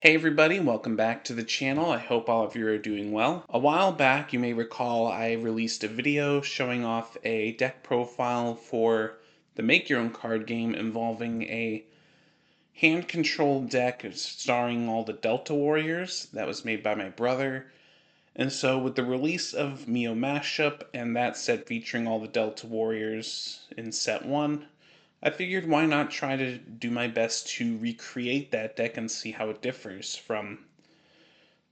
Hey everybody, welcome back to the channel. I hope all of you are doing well. A while back, you may recall I released a video showing off a deck profile for the Make Your Own card game involving a hand-controlled deck starring all the Delta Warriors that was made by my brother. And so with the release of Myo Mashup and that set featuring all the Delta Warriors in set 1, I figured why not try to do my best to recreate that deck and see how it differs from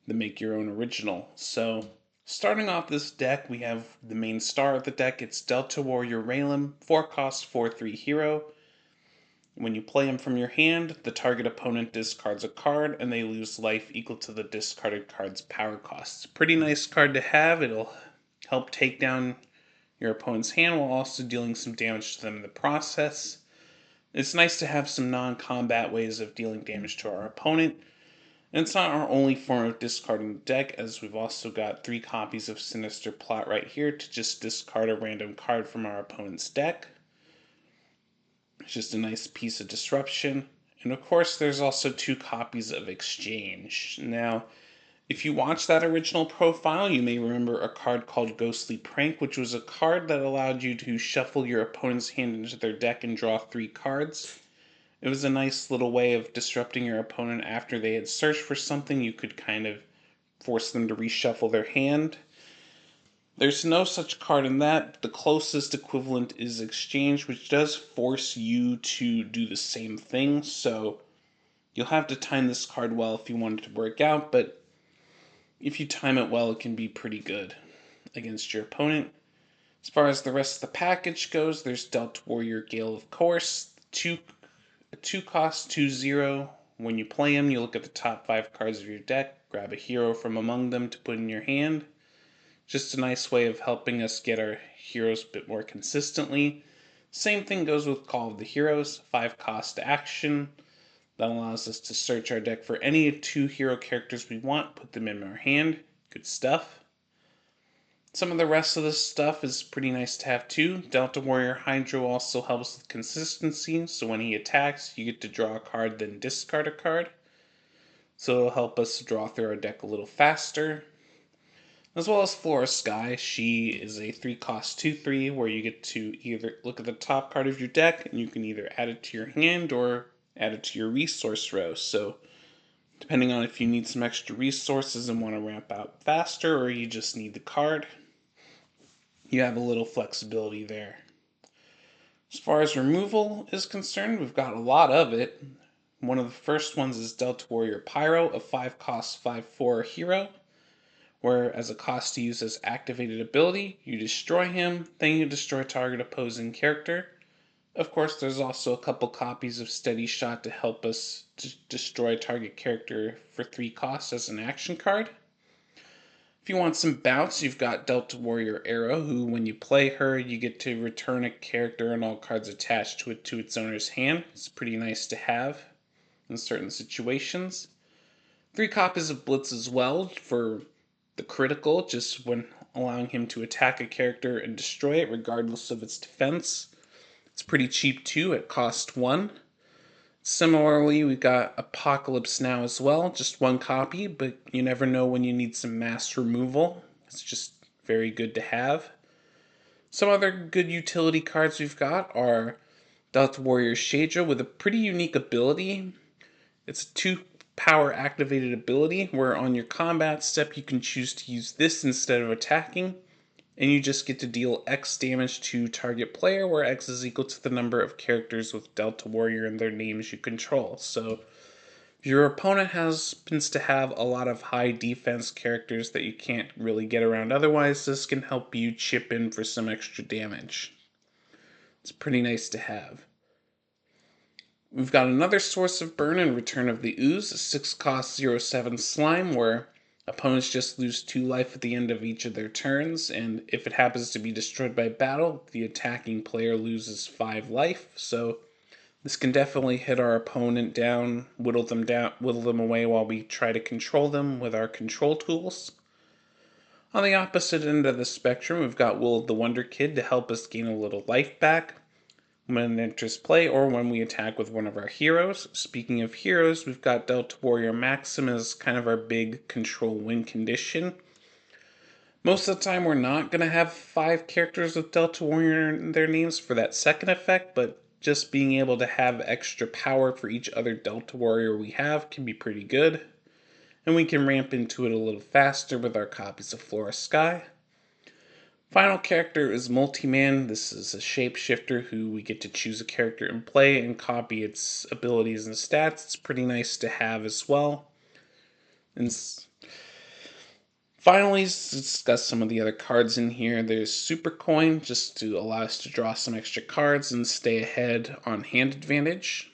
the Make Your Own original. So, starting off this deck, we have the main star of the deck. It's Delta Warrior Raylan, 4 cost, 4/3 hero. When you play him from your hand, the target opponent discards a card and they lose life equal to the discarded card's power cost. Pretty nice card to have. It'll help take down your opponent's hand while also dealing some damage to them in the process. It's nice to have some non-combat ways of dealing damage to our opponent. And it's not our only form of discarding the deck, as we've also got 3 copies of Sinister Plot right here to just discard a random card from our opponent's deck. It's just a nice piece of disruption. And of course, there's also 2 copies of Exchange. Now, if you watch that original profile, you may remember a card called Ghostly Prank, which was a card that allowed you to shuffle your opponent's hand into their deck and draw 3 cards. It was a nice little way of disrupting your opponent after they had searched for something. You could kind of force them to reshuffle their hand. There's no such card in that. The closest equivalent is Exchange, which does force you to do the same thing, so you'll have to time this card well if you want it to work out, but if you time it well, it can be pretty good against your opponent. As far as the rest of the package goes, there's Delta Warrior Gale, of course, 2 cost, 2/0. When you play him, you look at the top 5 cards of your deck, grab a hero from among them to put in your hand. Just a nice way of helping us get our heroes a bit more consistently. Same thing goes with Call of the Heroes, 5 cost action. That allows us to search our deck for any 2 hero characters we want, put them in our hand. Good stuff. Some of the rest of this stuff is pretty nice to have too. Delta Warrior Hydro also helps with consistency, so when he attacks, you get to draw a card, then discard a card. So it'll help us draw through our deck a little faster. As well as Flora Sky, she is a 3 cost 2/3 where you get to either look at the top card of your deck and you can either add it to your hand or add it to your resource row. So depending on if you need some extra resources and want to ramp out faster or you just need the card, you have a little flexibility there. As far as removal is concerned, we've got a lot of it. One of the first ones is Delta Warrior Pyro, a 5 cost 5/4 hero, where as a cost to use as activated ability, you destroy him, then you destroy target opposing character. Of course, there's also a couple copies of Steady Shot to help us to destroy target character for 3 costs as an action card. If you want some bounce, you've got Delta Warrior Arrow, who when you play her, you get to return a character and all cards attached to it to its owner's hand. It's pretty nice to have in certain situations. 3 copies of Blitz as well for the critical, just when allowing him to attack a character and destroy it regardless of its defense. It's pretty cheap too at cost 1. Similarly, we've got Apocalypse Now as well, just 1 copy, but you never know when you need some mass removal. It's just very good to have. Some other good utility cards we've got are Delta Warrior Shaja with a pretty unique ability. It's a 2 power activated ability where on your combat step you can choose to use this instead of attacking, and you just get to deal X damage to target player, where X is equal to the number of characters with Delta Warrior and their names you control. So if your opponent happens to have a lot of high defense characters that you can't really get around otherwise, this can help you chip in for some extra damage. It's pretty nice to have. We've got another source of burn in Return of the Ooze, a 6 cost 0/7 slime where opponents just lose 2 life at the end of each of their turns, and if it happens to be destroyed by battle, the attacking player loses 5 life. So this can definitely hit our opponent down, whittle them away while we try to control them with our control tools. On the opposite end of the spectrum, we've got Will of the Wonder Kid to help us gain a little life back. when it enters play or when we attack with one of our heroes. Speaking of heroes, we've got Delta Warrior Maxim as kind of our big control win condition. Most of the time we're not going to have 5 characters with Delta Warrior in their names for that second effect, but just being able to have extra power for each other Delta Warrior we have can be pretty good. And we can ramp into it a little faster with our copies of Flora Sky. Final character is Multi-Man. This is a shapeshifter who we get to choose a character and play and copy its abilities and stats. It's pretty nice to have as well. And finally, let's discuss some of the other cards in here. There's Super Coin, just to allow us to draw some extra cards and stay ahead on hand advantage.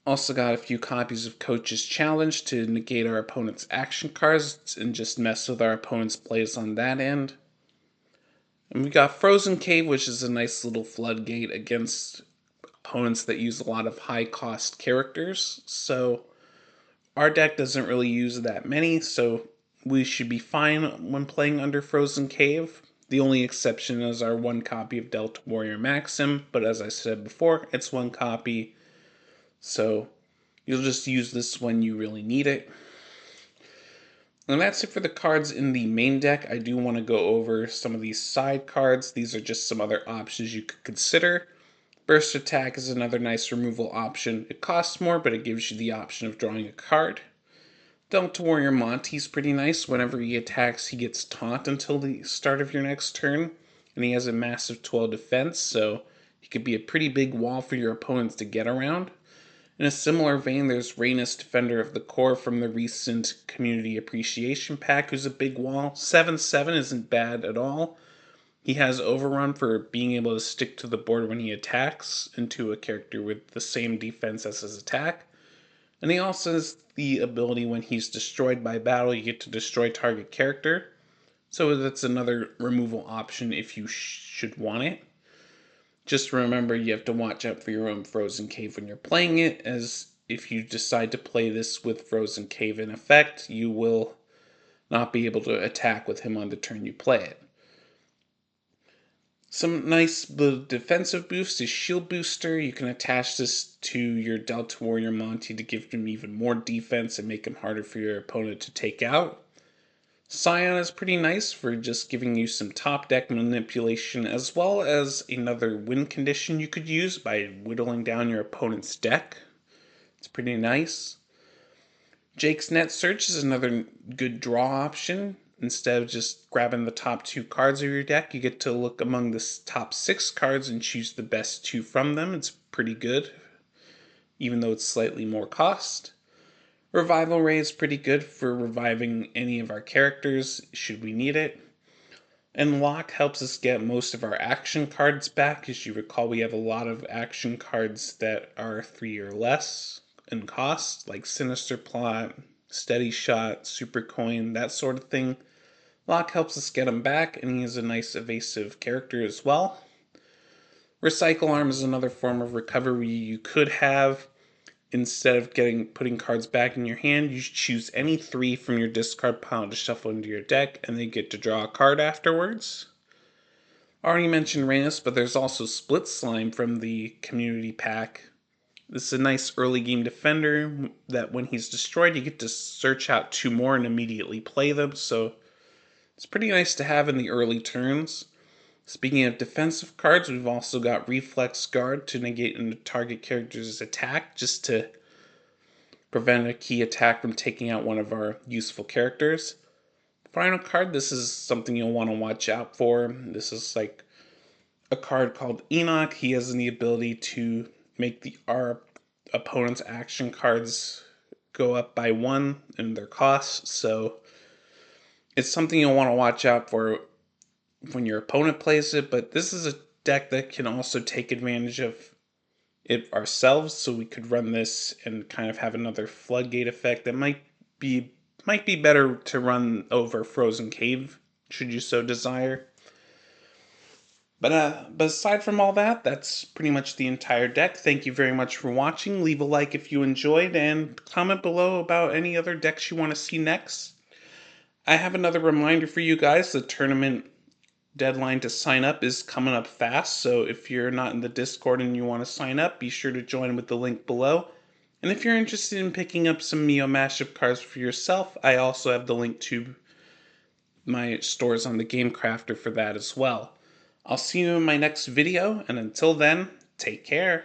Also got a few copies of Coach's Challenge to negate our opponent's action cards and just mess with our opponent's plays on that end. And we got Frozen Cave, which is a nice little floodgate against opponents that use a lot of high cost characters. So our deck doesn't really use that many, so we should be fine when playing under Frozen Cave. The only exception is our 1 copy of Delta Warrior Maxim, but as I said before, it's 1 copy, so you'll just use this when you really need it. And that's it for the cards in the main deck. I do want to go over some of these side cards. These are just some other options you could consider. Burst Attack is another nice removal option. It costs more, but it gives you the option of drawing a card. Delta Warrior Monty's pretty nice. Whenever he attacks, he gets taunt until the start of your next turn. And he has a massive 12 defense, so he could be a pretty big wall for your opponents to get around. In a similar vein, there's Rhaenys, Defender of the Core from the recent Community Appreciation Pack, who's a big wall. 7/7 isn't bad at all. He has Overrun for being able to stick to the board when he attacks into a character with the same defense as his attack. And he also has the ability when he's destroyed by battle, you get to destroy target character. So that's another removal option if you should want it. Just remember you have to watch out for your own Frozen Cave when you're playing it, as if you decide to play this with Frozen Cave in effect, you will not be able to attack with him on the turn you play it. Some nice defensive boost is Shield Booster. You can attach this to your Delta Warrior Monty to give him even more defense and make him harder for your opponent to take out. Scion is pretty nice for just giving you some top deck manipulation, as well as another win condition you could use by whittling down your opponent's deck. It's pretty nice. Jake's Net Search is another good draw option. Instead of just grabbing the top 2 cards of your deck, you get to look among the top 6 cards and choose the best 2 from them. It's pretty good, even though it's slightly more cost. Revival Ray is pretty good for reviving any of our characters should we need it. And Lock helps us get most of our action cards back. As you recall, we have a lot of action cards that are 3 or less in cost, like Sinister Plot, Steady Shot, Super Coin, that sort of thing. Lock helps us get them back, and he is a nice evasive character as well. Recycle Arm is another form of recovery you could have. Instead of putting cards back in your hand, you choose any 3 from your discard pile to shuffle into your deck, and then get to draw a card afterwards. Already mentioned Rhaenys, but there's also Split Slime from the Community Pack. This is a nice early game defender that when he's destroyed, you get to search out 2 more and immediately play them, so it's pretty nice to have in the early turns. Speaking of defensive cards, we've also got Reflex Guard to negate a target character's attack, just to prevent a key attack from taking out one of our useful characters. Final card, this is something you'll want to watch out for. This is like a card called Enoch. He has the ability to make our opponent's action cards go up by 1 in their cost, so it's something you'll want to watch out for when your opponent plays it, but this is a deck that can also take advantage of it ourselves, so we could run this and kind of have another floodgate effect that might be better to run over Frozen Cave, should you so desire. But aside from all that, that's pretty much the entire deck. Thank you very much for watching. Leave a like if you enjoyed, and comment below about any other decks you want to see next. I have another reminder for you guys. The tournament deadline to sign up is coming up fast, so if you're not in the Discord and you want to sign up, be sure to join with the link below. And if you're interested in picking up some Myo Mashup cards for yourself, I also have the link to my stores on the Game Crafter for that as well. I'll see you in my next video, and until then, take care.